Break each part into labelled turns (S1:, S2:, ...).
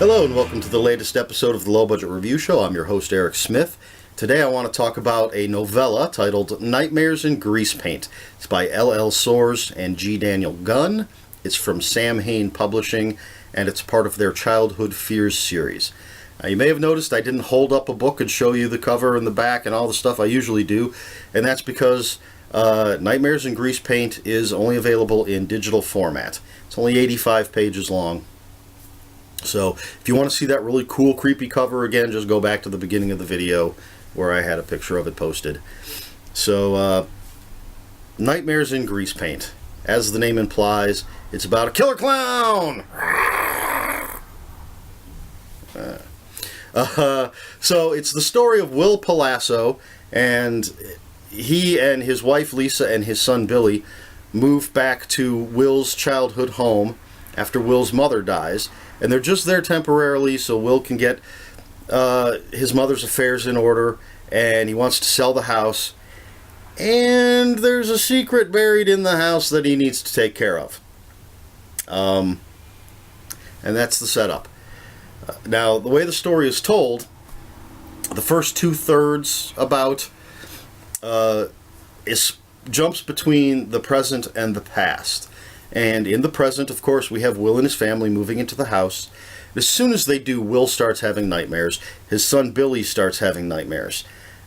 S1: Hello and welcome to the latest episode of the Low Budget Review Show. I'm your host Eric Smith. Today I want to talk about a novella titled Nightmares in Greasepaint. It's by L.L. Soares and G. Daniel Gunn. It's from Samhain Publishing and it's part of their Childhood Fears series. Now, you may have noticed I didn't hold up a book and show you the cover and the back and all the stuff I usually do, and that's because Nightmares in Greasepaint is only available in digital format. It's only 85 pages long. So if you want to see that really cool, creepy cover again, just go back to the beginning of the video where I had a picture of it posted. So, Nightmares in Greasepaint. As the name implies, it's about a killer clown! So it's the story of Will Palazzo, and he and his wife Lisa and his son Billy move back to Will's childhood home after Will's mother dies. And they're just there temporarily so Will can get his mother's affairs in order, and he wants to sell the house. And there's a secret buried in the house that he needs to take care of. And that's the setup. Now, the way the story is told, the first 2/3 about jumps between the present and the past. And in the present, of course, we have Will and his family moving into the house. As soon as they do, Will starts having nightmares. His son Billy starts having nightmares.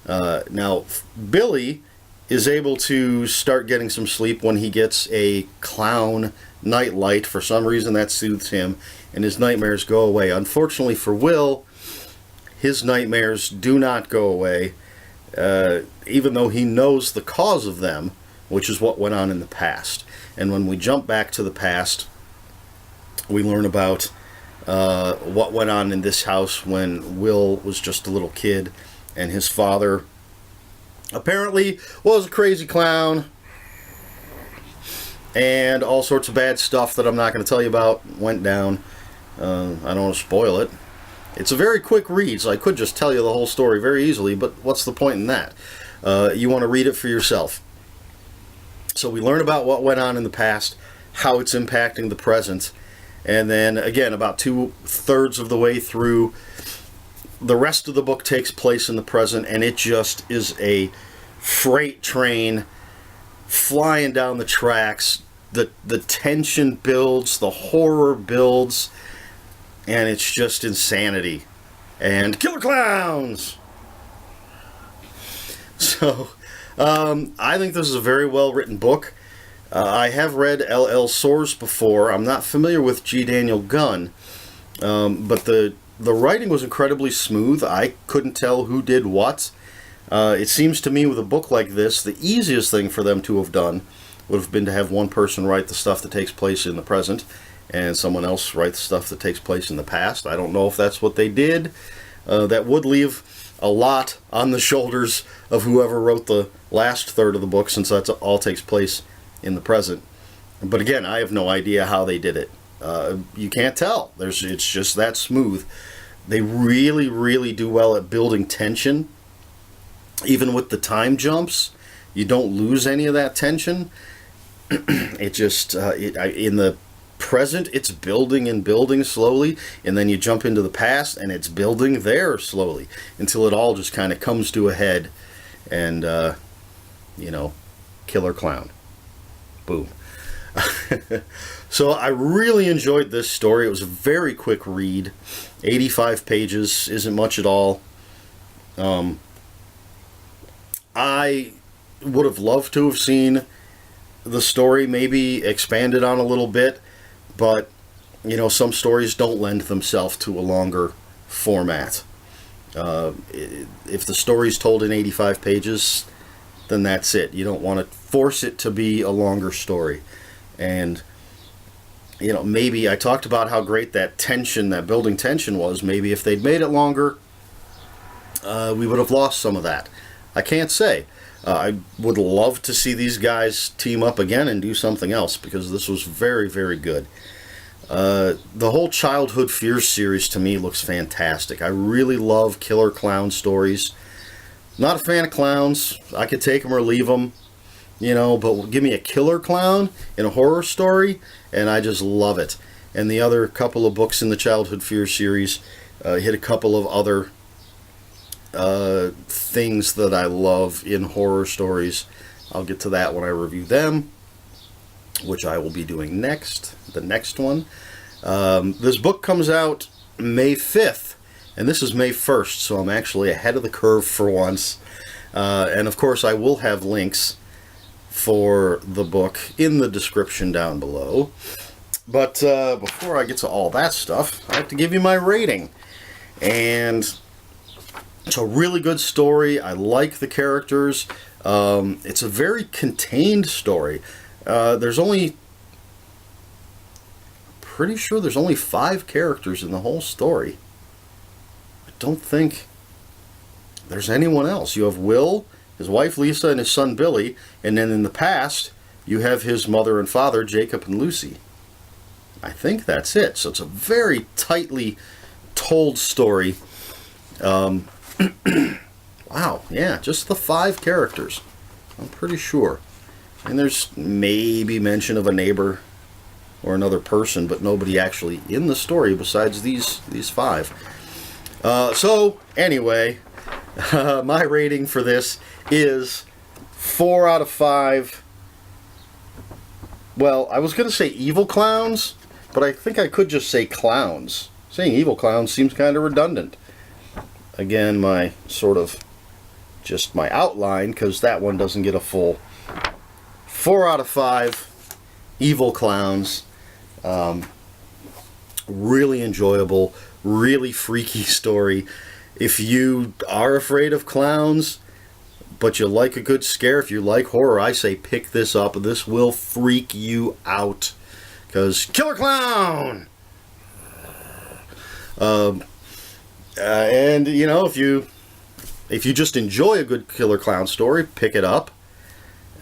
S1: Now, Billy is able to start getting some sleep when he gets a clown nightlight. For some reason, that soothes him, and his nightmares go away. Unfortunately for Will, his nightmares do not go away, even though he knows the cause of them, which is what went on in the past. And when we jump back to the past, we learn about what went on in this house when Will was just a little kid, and his father apparently was a crazy clown, and all sorts of bad stuff that I'm not going to tell you about went down. I don't want to spoil it. It's a very quick read, so I could just tell you the whole story very easily, but what's the point in that? You want to read it for yourself. So we learn about what went on in the past, how it's impacting the present, and then again, about 2/3 of the way through, the rest of the book takes place in the present, and it just is a freight train flying down the tracks. The tension builds, the horror builds, and it's just insanity. And killer clowns! So I think this is a very well-written book. I have read L.L. Soares before. I'm not familiar with G. Daniel Gunn, but the writing was incredibly smooth. I couldn't tell who did what. It seems to me with a book like this, the easiest thing for them to have done would have been to have one person write the stuff that takes place in the present and someone else write the stuff that takes place in the past. I don't know if that's what they did. That would leave a lot on the shoulders of whoever wrote the last third of the book, since that all takes place in the present. But again, I have no idea how they did it. You can't tell. It's just that smooth. They really, really do well at building tension. Even with the time jumps, you don't lose any of that tension. It just, in the present, it's building and building slowly, and then you jump into the past and it's building there slowly until it all just kind of comes to a head, and killer clown, boom. So I really enjoyed this story. It was a very quick read. 85 pages isn't much at all. I would have loved to have seen the story maybe expanded on a little bit, but some stories don't lend themselves to a longer format. If the story's told in 85 pages, then that's it. You don't want to force it to be a longer story. And maybe I talked about how great that tension, that building tension was. Maybe if they'd made it longer, we would have lost some of that. I can't say. I would love to see these guys team up again and do something else, because this was very, very good. The whole Childhood Fears series to me looks fantastic. I really love killer clown stories. Not a fan of clowns. I could take them or leave them. But give me a killer clown in a horror story, and I just love it. and the other couple of books in the Childhood Fear series. Hit a couple of other things that I love in horror stories. I'll get to that when I review them, which I will be doing next, the next one. This book comes out May 5th, and this is May 1st, so I'm actually ahead of the curve for once. And of course, I will have links for the book in the description down below. But before I get to all that stuff, I have to give you my rating. And it's a really good story. I like the characters. It's a very contained story. Pretty sure there's only 5 characters in the whole story. I don't think there's anyone else. You have Will, his wife Lisa, and his son Billy, and then in the past you have his mother and father, Jacob and Lucy. I think that's it. So it's a very tightly told story. Wow, yeah, just the 5 characters. I'm pretty sure. And there's maybe mention of a neighbor or another person, but nobody actually in the story besides these 5. So, anyway, my rating for this is 4 out of 5. Well, I was going to say evil clowns, but I think I could just say clowns. Saying evil clowns seems kind of redundant. Again, my just my outline, because that one doesn't get a full 4 out of 5 evil clowns. Really enjoyable, really freaky story. If you are afraid of clowns, but you like a good scare, if you like horror, I say pick this up. This will freak you out. Because killer clown! And, you know, if you just enjoy a good killer clown story, pick it up.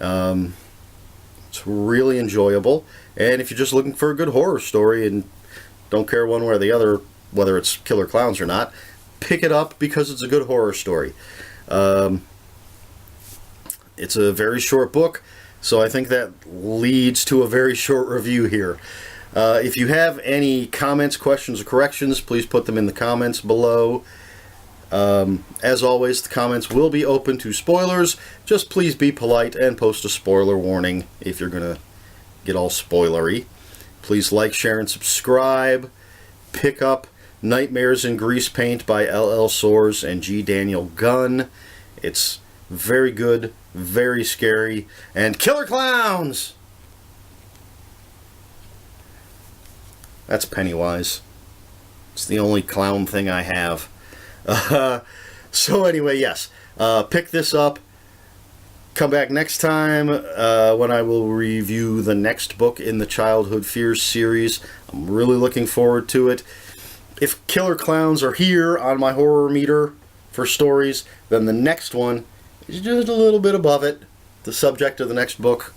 S1: It's really enjoyable. And if you're just looking for a good horror story and don't care one way or the other whether it's killer clowns or not, pick it up because it's a good horror story. It's a very short book, so I think that leads to a very short review here. If you have any comments, questions, or corrections, please put them in the comments below. As always, the comments will be open to spoilers. Just please be polite and post a spoiler warning if you're going to get all spoilery. Please like, share, and subscribe. Pick up Nightmares in Greasepaint by L.L. Soares and G. Daniel Gunn. It's very good, very scary, and killer clowns! That's Pennywise. It's the only clown thing I have. So anyway, yes. Pick this up. Come back next time when I will review the next book in the Childhood Fears series. I'm really looking forward to it. If killer clowns are here on my horror meter for stories, then the next one is just a little bit above it, the subject of the next book.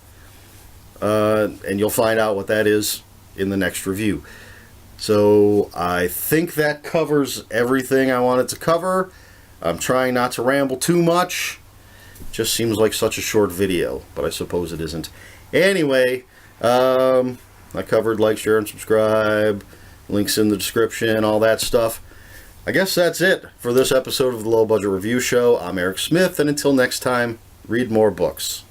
S1: And you'll find out what that is in the next review. So I think that covers everything I wanted to cover. I'm trying not to ramble too much. Just seems like such a short video, but I suppose it isn't. Anyway, I covered like, share, and subscribe. Links in the description, all that stuff. I guess that's it for this episode of the Low Budget Review Show. I'm Eric Smith, and until next time, read more books.